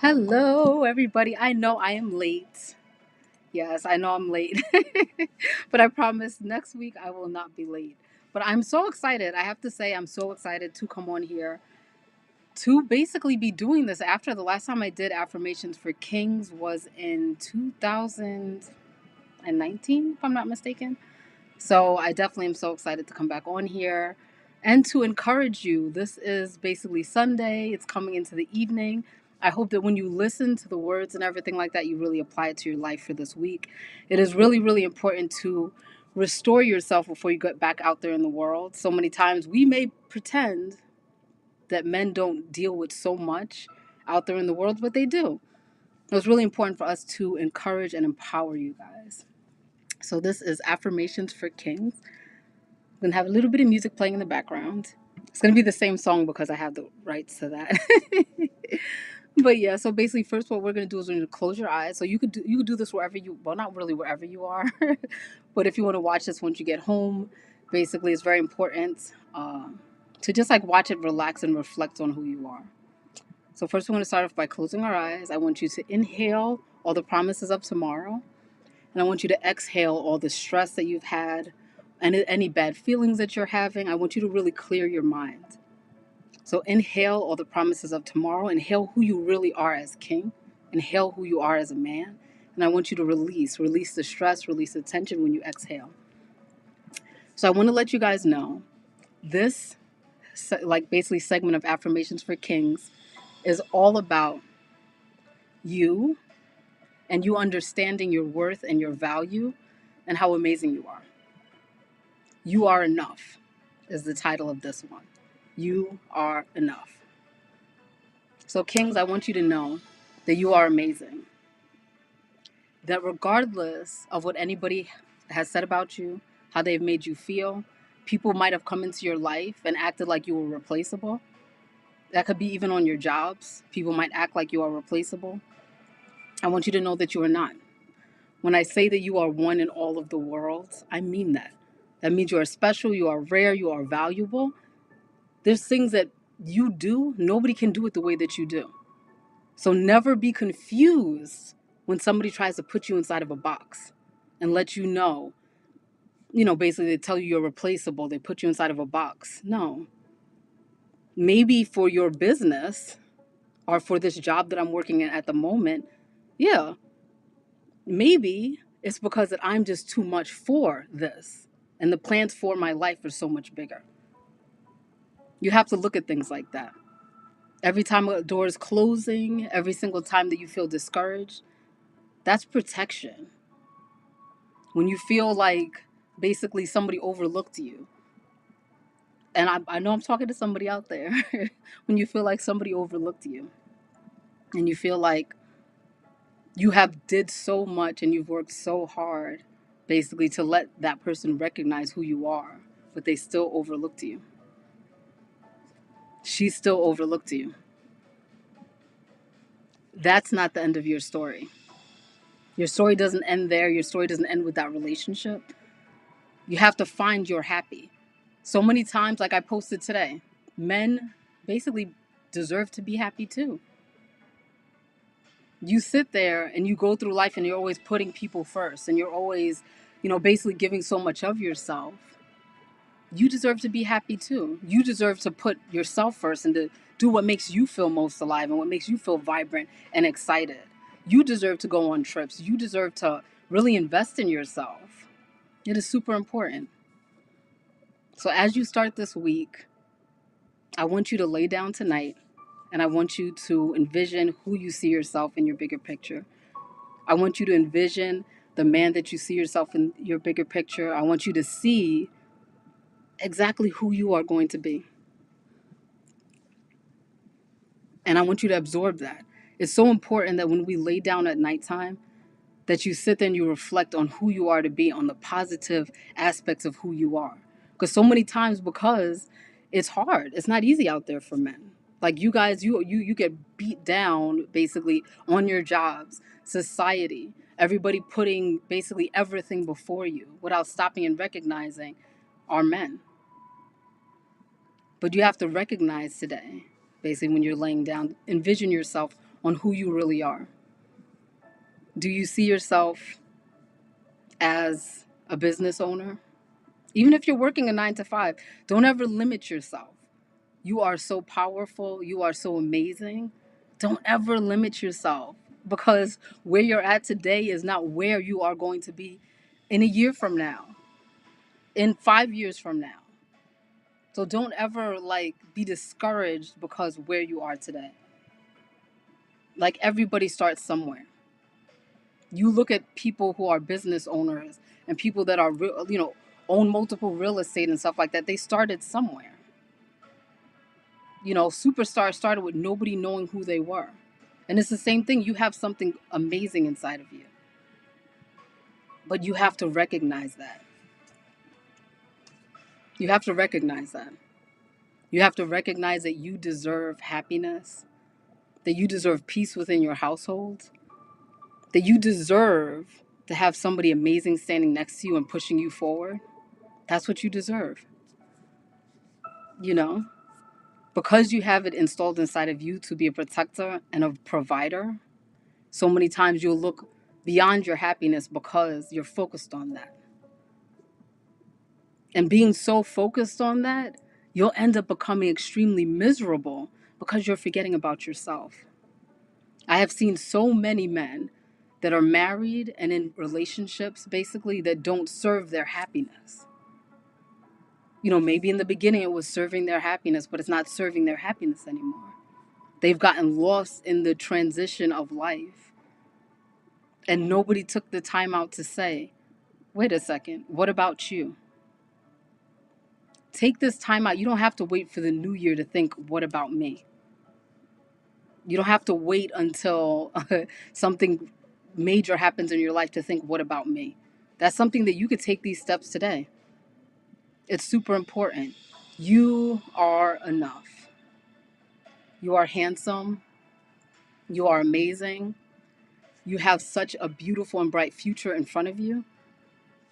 Hello, everybody. I know I am late. Yes, I know I'm late. But I promise next week I will not be late. But I'm so excited. I have to say, I'm so excited to come on here to basically be doing this after the last time I did affirmations for kings was in 2019, if I'm not mistaken. So I definitely am so excited to come back on here and to encourage you. This is basically Sunday, it's coming into the evening. I hope that when you listen to the words and everything like that, you really apply it to your life for this week. It is really, really important to restore yourself before you get back out there in the world. So many times we may pretend that men don't deal with so much out there in the world, but they do. It's really important for us to encourage and empower you guys. So this is affirmations for kings. I'm gonna have a little bit of music playing in the background. It's gonna be the same song because I have the rights to that. But yeah, so basically, first what we're gonna do is we're gonna close your eyes. So you could do this wherever you, well, not really wherever you are, but if you want to watch this once you get home, basically it's very important to just like watch it, relax, and reflect on who you are. So first we're gonna start off by closing our eyes. I want you to inhale all the promises of tomorrow. And I want you to exhale all the stress that you've had and any bad feelings that you're having. I want you to really clear your mind. So inhale all the promises of tomorrow. Inhale who you really are as king. Inhale who you are as a man. And I want you to release the stress, release the tension when you exhale. So I want to let you guys know this, like basically segment of affirmations for kings, is all about you and you understanding your worth and your value and how amazing you are. You are enough is the title of this one. You are enough. So, Kings, I want you to know that you are amazing. That regardless of what anybody has said about you, how they've made you feel, people might have come into your life and acted like you were replaceable. That could be even on your jobs. People might act like you are replaceable. I want you to know that you are not. When I say that you are one in all of the world, I mean that. That means you are special, you are rare, you are valuable. There's things that you do, nobody can do it the way that you do. So never be confused when somebody tries to put you inside of a box and let basically they tell you you're replaceable, they put you inside of a box. No. Maybe for your business or for this job that I'm working in at the moment, yeah, maybe it's because that I'm just too much for this. And the plans for my life are so much bigger. You have to look at things like that. Every time a door is closing, every single time that you feel discouraged, that's protection. When you feel like basically somebody overlooked you, and I know I'm talking to somebody out there, when you feel like somebody overlooked you, and you feel like you have did so much and you've worked so hard, basically to let that person recognize who you are, but they still overlooked you. She still overlooked you. That's not the end of your story. Your story doesn't end there. Your story doesn't end with that relationship. You have to find your happy. So many times, like I posted today, men basically deserve to be happy too. You sit there and you go through life and you're always putting people first and you're always, basically giving so much of yourself. You deserve to be happy too. You deserve to put yourself first and to do what makes you feel most alive and what makes you feel vibrant and excited. You deserve to go on trips. You deserve to really invest in yourself. It is super important. So as you start this week, I want you to lay down tonight and I want you to envision who you see yourself in your bigger picture. I want you to envision the man that you see yourself in your bigger picture. I want you to see exactly who you are going to be. And I want you to absorb that. It's so important that when we lay down at nighttime, that you sit there and you reflect on who you are to be, on the positive aspects of who you are. Because so many times, because it's hard, it's not easy out there for men. Like you guys, you get beat down basically on your jobs, society. Everybody putting basically everything before you without stopping and recognizing are men. But you have to recognize today, basically, when you're laying down, envision yourself on who you really are. Do you see yourself as a business owner? Even if you're working a 9 to 5, don't ever limit yourself. You are so powerful. You are so amazing. Don't ever limit yourself, because where you're at today is not where you are going to be in a year from now, in 5 years from now. So don't ever be discouraged because where you are today. Like, everybody starts somewhere. You look at people who are business owners and people that are own multiple real estate and stuff like that. They started somewhere. Superstars started with nobody knowing who they were. And it's the same thing. You have something amazing inside of you. But you have to recognize that. You have to recognize that. You have to recognize that you deserve happiness, that you deserve peace within your household, that you deserve to have somebody amazing standing next to you and pushing you forward. That's what you deserve. You know, because you have it installed inside of you to be a protector and a provider, so many times you'll look beyond your happiness because you're focused on that. And being so focused on that, you'll end up becoming extremely miserable because you're forgetting about yourself. I have seen so many men that are married and in relationships basically that don't serve their happiness. Maybe in the beginning it was serving their happiness, but it's not serving their happiness anymore. They've gotten lost in the transition of life. And nobody took the time out to say, wait a second, what about you? Take this time out. You don't have to wait for the new year to think, what about me? You don't have to wait until something major happens in your life to think, what about me? That's something that you could take these steps today. It's super important. You are enough. You are handsome. You are amazing. You have such a beautiful and bright future in front of you.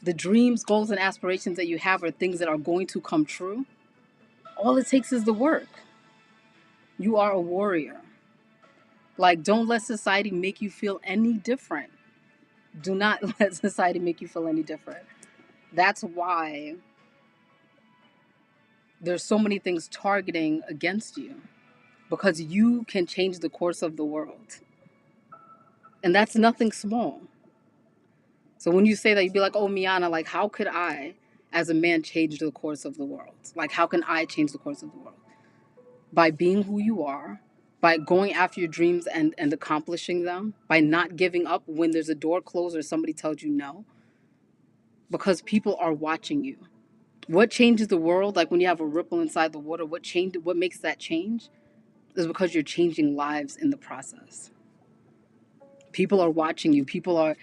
The dreams, goals, and aspirations that you have are things that are going to come true. All it takes is the work. You are a warrior. Don't let society make you feel any different. Do not let society make you feel any different. That's why there's so many things targeting against you, because you can change the course of the world. And that's nothing small. So when you say that, you'd be like, oh, Miana, how could I, as a man, change the course of the world? How can I change the course of the world? By being who you are, by going after your dreams and accomplishing them, by not giving up when there's a door closed or somebody tells you no, because people are watching you. What changes the world, when you have a ripple inside the water, what makes that change is because you're changing lives in the process. People are watching you. People are,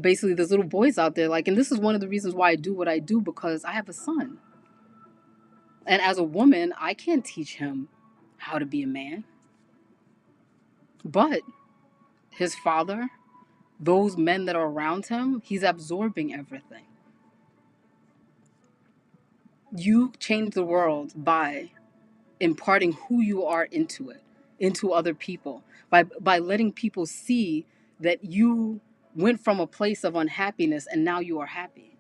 basically there's little boys out there, and this is one of the reasons why I do what I do, because I have a son. And as a woman, I can't teach him how to be a man. But his father, those men that are around him, he's absorbing everything. You change the world by imparting who you are into it, into other people, by letting people see that you went from a place of unhappiness and now you are happy.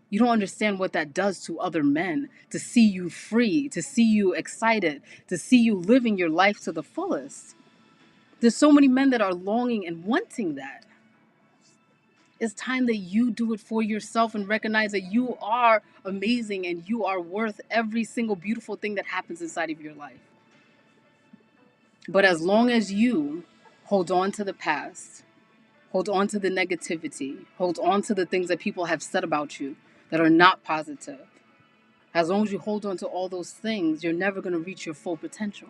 You don't understand what that does to other men, to see you free, to see you excited, to see you living your life to the fullest. There's so many men that are longing and wanting that. It's time that you do it for yourself and recognize that you are amazing and you are worth every single beautiful thing that happens inside of your life. But as long as you hold on to the past, hold on to the negativity, hold on to the things that people have said about you that are not positive, as long as you hold on to all those things, you're never going to reach your full potential.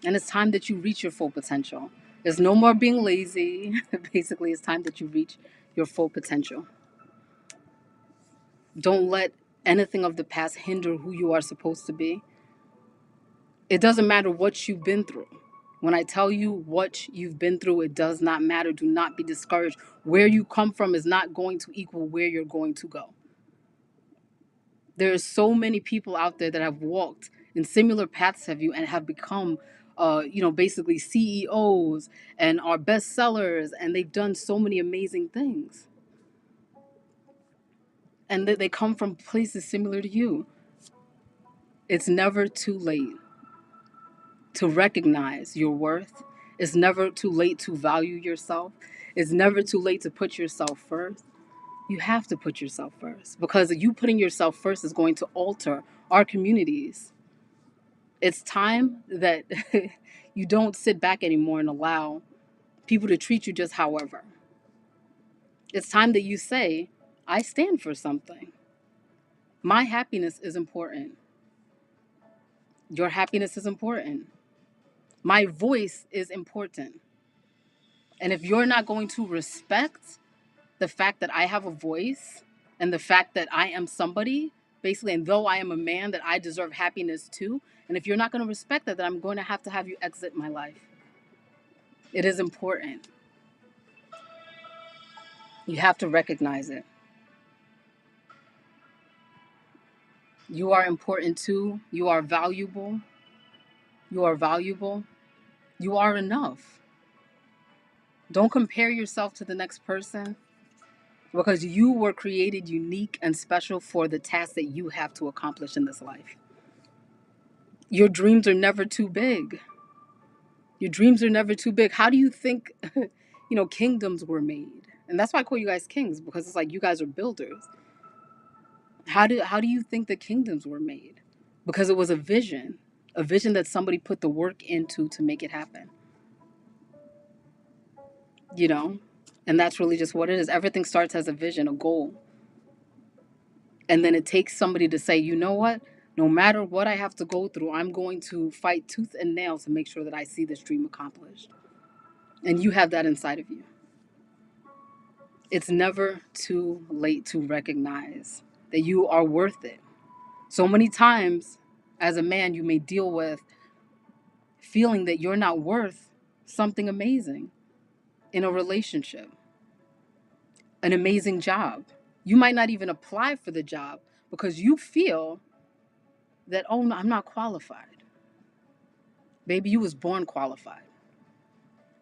And it's time that you reach your full potential. There's no more being lazy. Basically, it's time that you reach your full potential. Don't let anything of the past hinder who you are supposed to be. It doesn't matter what you've been through. When I tell you what you've been through, it does not matter. Do not be discouraged. Where you come from is not going to equal where you're going to go. There's so many people out there that have walked in similar paths of you and have become basically CEOs and are bestsellers, and they've done so many amazing things. And they come from places similar to you. It's never too late to recognize your worth. It's never too late to value yourself. It's never too late to put yourself first. You have to put yourself first, because you putting yourself first is going to alter our communities. It's time that you don't sit back anymore and allow people to treat you just however. It's time that you say, I stand for something. My happiness is important. Your happiness is important. My voice is important. And if you're not going to respect the fact that I have a voice and the fact that I am somebody, basically, and though I am a man, that I deserve happiness too, and if you're not going to respect that, then I'm going to have you exit my life. It is important. You have to recognize it. You are important too. You are valuable. You are valuable. You are enough. Don't compare yourself to the next person, because you were created unique and special for the task that you have to accomplish in this life. Your dreams are never too big. Your dreams are never too big. How do you think, kingdoms were made? And that's why I call you guys kings, because it's like you guys are builders. How do you think the kingdoms were made? Because it was a vision that somebody put the work into to make it happen. You know, and that's really just what it is. Everything starts as a vision, a goal, and then it takes somebody to say, you know what? No matter what I have to go through, I'm going to fight tooth and nail to make sure that I see this dream accomplished. And you have that inside of you. It's never too late to recognize that you are worth it. So many times, as a man, you may deal with feeling that you're not worth something amazing in a relationship, an amazing job. You might not even apply for the job because you feel that, oh, no, I'm not qualified. Baby, you was born qualified.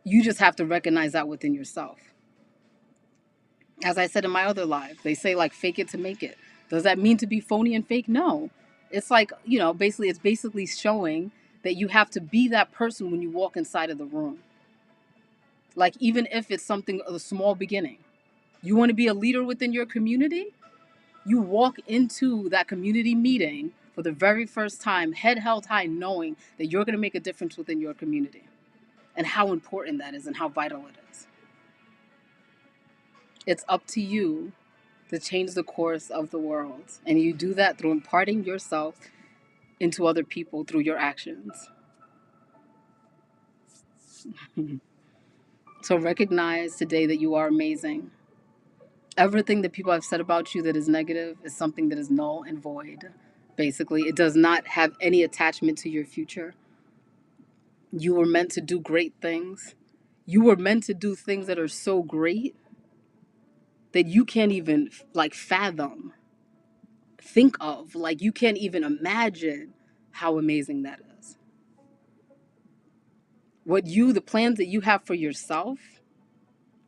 You just have to recognize that within yourself. As I said in my other live, they say like fake it to make it. Does that mean to be phony and fake? No. It's like, it's basically showing that you have to be that person when you walk inside of the room. Like, even if it's something, a small beginning. You want to be a leader within your community? You walk into that community meeting for the very first time, head held high, knowing that you're going to make a difference within your community and how important that is and how vital it is. It's up to you to change the course of the world. And you do that through imparting yourself into other people through your actions. So recognize today that you are amazing. Everything that people have said about you that is negative is something that is null and void. Basically, it does not have any attachment to your future. You were meant to do great things. You were meant to do things that are so great that you can't even like fathom, think of, like you can't even imagine how amazing that is. The plans that you have for yourself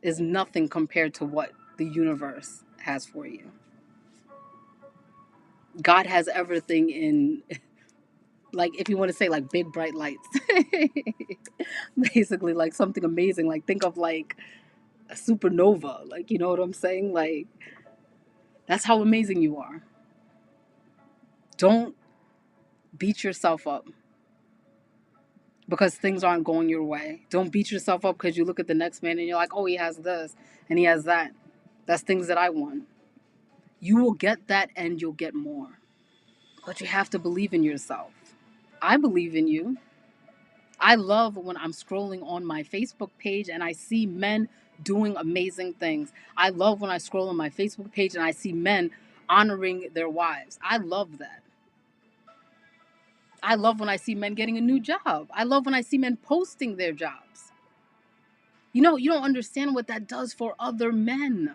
is nothing compared to what the universe has for you. God has everything in, like, if you want to say like big bright lights, basically like something amazing. Like, think of like a supernova. Like, you know what I'm saying? Like, that's how amazing you are. Don't beat yourself up because things aren't going your way. Don't beat yourself up because you look at the next man and you're like, oh, he has this and he has that. That's things that I want. You will get that and you'll get more. But you have to believe in yourself. I believe in you. I love when I'm scrolling on my Facebook page and I see men doing amazing things. I love when I scroll on my Facebook page and I see men honoring their wives. I love that. I love when I see men getting a new job. I love when I see men posting their jobs. You don't understand what that does for other men.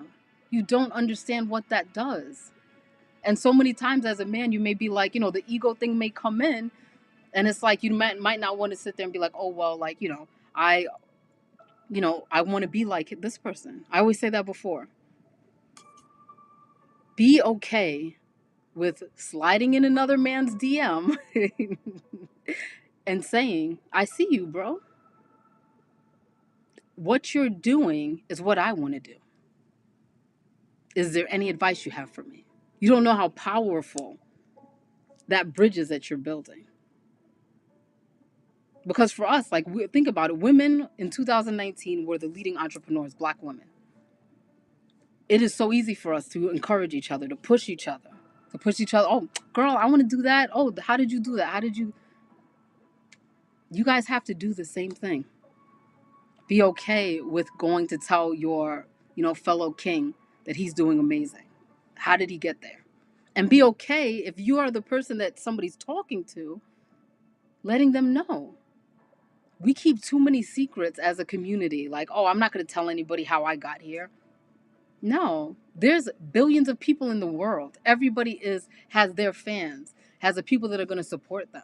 You don't understand what that does. And so many times as a man, you may be like, the ego thing may come in, and it's like you might not want to sit there and be like, oh well, like, I I want to be like this person. I always say that before. Be okay with sliding in another man's DM and saying, I see you, bro. What you're doing is what I want to do. Is there any advice you have for me? You don't know how powerful that bridge is that you're building. Because for us, like, think about it, women in 2019 were the leading entrepreneurs, Black women. It is so easy for us to encourage each other, to push each other, Oh, girl, I want to do that. Oh, how did you do that? You guys have to do the same thing. Be okay with going to tell your, fellow king that he's doing amazing. How did he get there? And be okay if you are the person that somebody's talking to, letting them know. We keep too many secrets as a community. Like, oh, I'm not going to tell anybody how I got here. No, there's billions of people in the world. Everybody has their fans, has the people that are going to support them.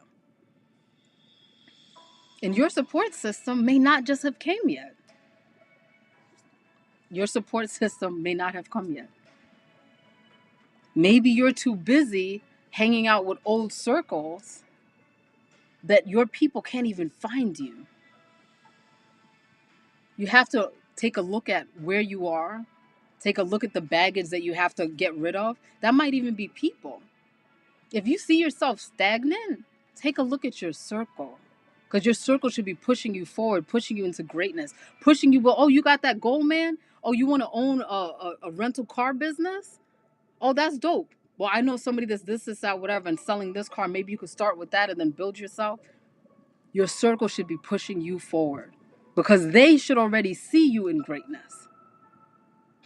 And your support system may not just have came yet. Your support system may not have come yet. Maybe you're too busy hanging out with old circles that your people can't even find you. You have to take a look at where you are, take a look at the baggage that you have to get rid of. That might even be people. If you see yourself stagnant, take a look at your circle. Because your circle should be pushing you forward, pushing you into greatness, pushing you. Well, oh, you got that goal, man? Oh, you want to own a rental car business? Oh, that's dope. Well, I know somebody that's this, that, whatever, and selling this car. Maybe you could start with that and then build yourself. Your circle should be pushing you forward because they should already see you in greatness.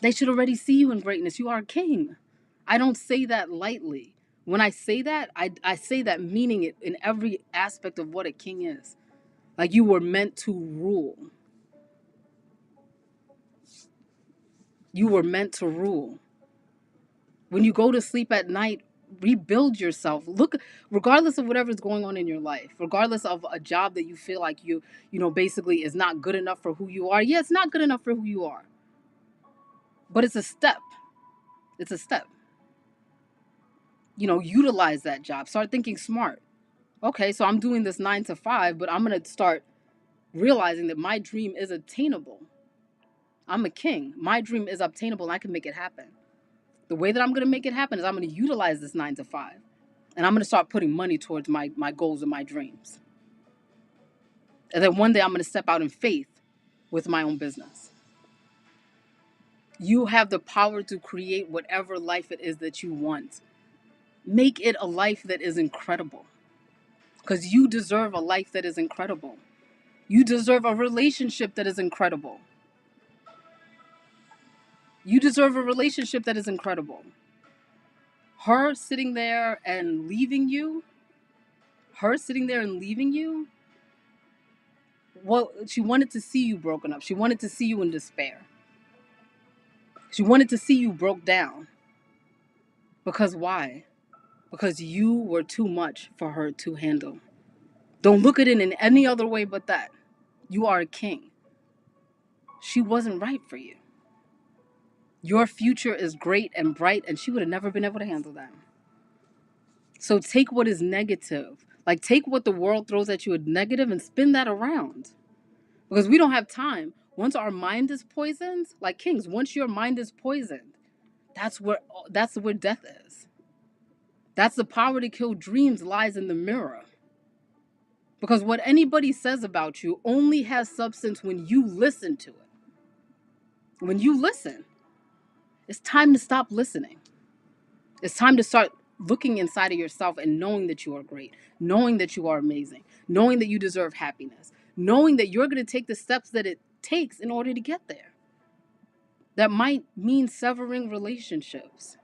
They should already see you in greatness. You are a king. I don't say that lightly. When I say that, I say that meaning it in every aspect of what a king is. Like, you were meant to rule. You were meant to rule. When you go to sleep at night, rebuild yourself. Look, regardless of whatever's going on in your life, regardless of a job that you feel like basically is not good enough for who you are. Yeah, it's not good enough for who you are. But it's a step. It's a step. Utilize that job. Start thinking smart. Okay, so I'm doing this 9 to 5, but I'm going to start realizing that my dream is attainable. I'm a king. My dream is obtainable and I can make it happen. The way that I'm going to make it happen is I'm going to utilize this 9 to 5. And I'm going to start putting money towards my goals and my dreams. And then one day I'm going to step out in faith with my own business. You have the power to create whatever life it is that you want. Make it a life that is incredible. Because you deserve a life that is incredible. You deserve a relationship that is incredible. You deserve a relationship that is incredible. Her sitting there and leaving you, well, she wanted to see you broken up. She wanted to see you in despair. She wanted to see you broke down. Because why? Because you were too much for her to handle. Don't look at it in any other way but that. You are a king. She wasn't right for you. Your future is great and bright, and she would have never been able to handle that. So take what is negative. Like, take what the world throws at you as negative and spin that around. Because we don't have time. Once our mind is poisoned, like kings, once your mind is poisoned, that's where death is. That's the power to kill dreams lies in the mirror. Because what anybody says about you only has substance when you listen to it. When you listen, it's time to stop listening. It's time to start looking inside of yourself and knowing that you are great, knowing that you are amazing, knowing that you deserve happiness, knowing that you're going to take the steps that it takes in order to get there. That might mean severing relationships.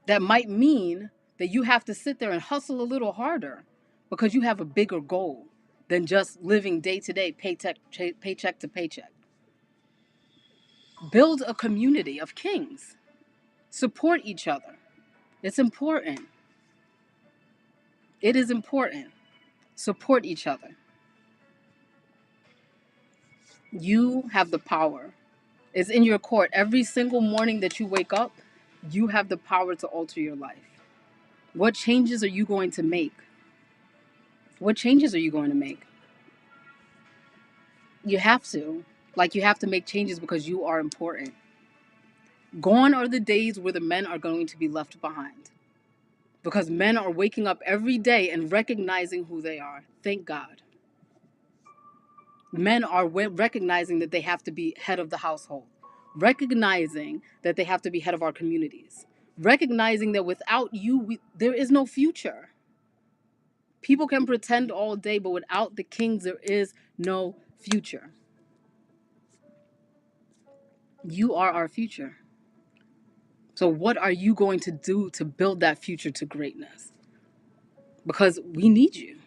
That might mean that you have to sit there and hustle a little harder because you have a bigger goal than just living day to day, paycheck to paycheck. Build a community of kings. Support each other. It's important. It is important. Support each other. You have the power. It's in your court. Every single morning that you wake up, you have the power to alter your life. What changes are you going to make? What changes are you going to make? You have to. Like, you have to make changes because you are important. Gone are the days where the men are going to be left behind. Because men are waking up every day and recognizing who they are. Thank God. Men are recognizing that they have to be head of the household, recognizing that they have to be head of our communities, recognizing that without you, there is no future. People can pretend all day, but without the kings, there is no future. You are our future. So, what are you going to do to build that future to greatness? Because we need you.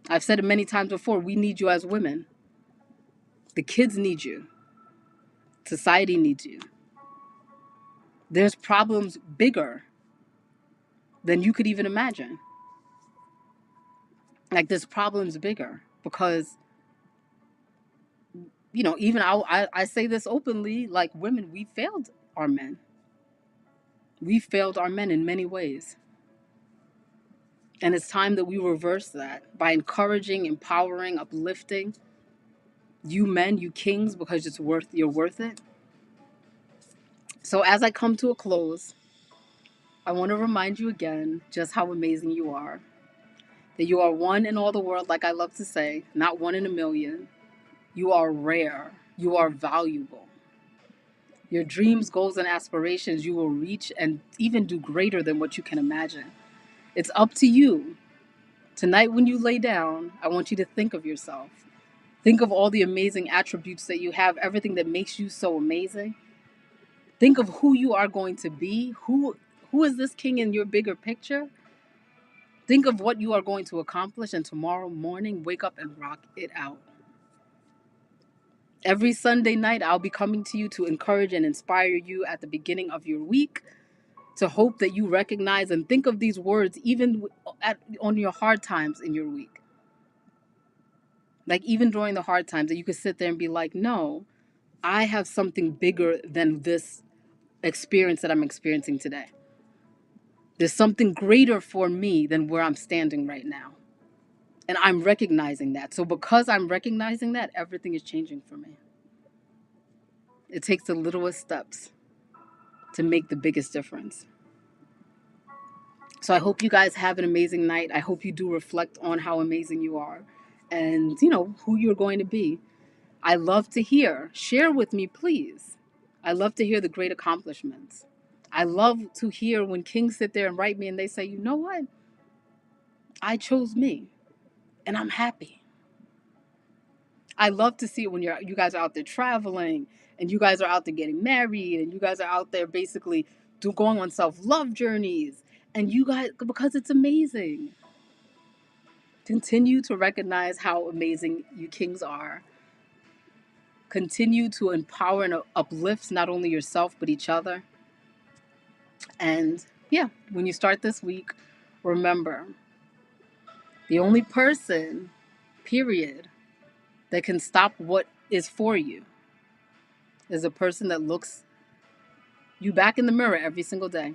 I've said it many times before, we need you as women. The kids need you. Society needs you. There's problems bigger than you could even imagine. Like, there's problems bigger because, even I say this openly, like, women, we failed our men. We failed our men in many ways. And it's time that we reverse that by encouraging, empowering, uplifting you men, you kings, because you're worth it. So as I come to a close, I want to remind you again just how amazing you are. That you are one in all the world, like I love to say, not one in a million. You are rare. You are valuable. Your dreams, goals, and aspirations you will reach and even do greater than what you can imagine. It's up to you. Tonight, when you lay down, I want you to think of yourself. Think of all the amazing attributes that you have, everything that makes you so amazing. Think of who you are going to be. Who is this king in your bigger picture? Think of what you are going to accomplish, and tomorrow morning, wake up and rock it out. Every Sunday night, I'll be coming to you to encourage and inspire you at the beginning of your week, to hope that you recognize and think of these words even on your hard times in your week. Like, even during the hard times, that you could sit there and be like, no, I have something bigger than this experience that I'm experiencing today. There's something greater for me than where I'm standing right now. And I'm recognizing that. So because I'm recognizing that, everything is changing for me. It takes the littlest steps to make the biggest difference. So I hope you guys have an amazing night. I hope you do reflect on how amazing you are and, who you're going to be. I love to hear. Share with me, please. I love to hear the great accomplishments. I love to hear when kings sit there and write me and they say, you know what? I chose me and I'm happy. I love to see it when you guys are out there traveling and you guys are out there getting married and you guys are out there basically going on self-love journeys, and you guys, because it's amazing. Continue to recognize how amazing you kings are. Continue to empower and uplift not only yourself but each other. And yeah, when you start this week, remember, the only person, period, that can stop what is for you is a person that looks you back in the mirror every single day.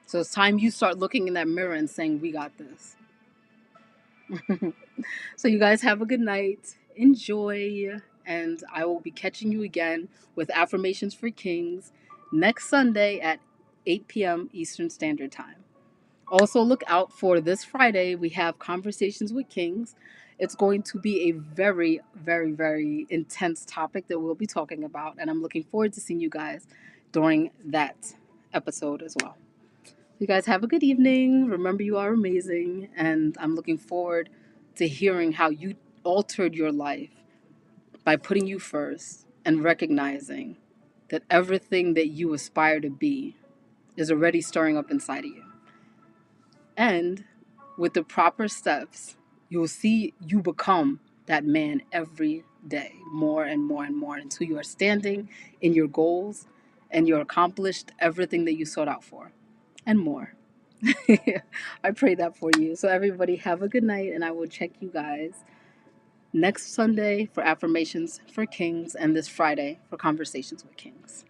So it's time you start looking in that mirror and saying, we got this. So you guys have a good night. Enjoy. And I will be catching you again with Affirmations for Kings next Sunday at 8 p.m. Eastern Standard Time. Also, look out for this Friday. We have Conversations with Kings. It's going to be a very, very, very intense topic that we'll be talking about. And I'm looking forward to seeing you guys during that episode as well. You guys have a good evening. Remember, you are amazing. And I'm looking forward to hearing how you altered your life by putting you first and recognizing that everything that you aspire to be is already stirring up inside of you. And with the proper steps, you will see you become that man every day, more and more and more, until you are standing in your goals and you're accomplished everything that you sought out for and more. I pray that for you. So, everybody, have a good night, and I will check you guys next Sunday for Affirmations for Kings and this Friday for Conversations with Kings.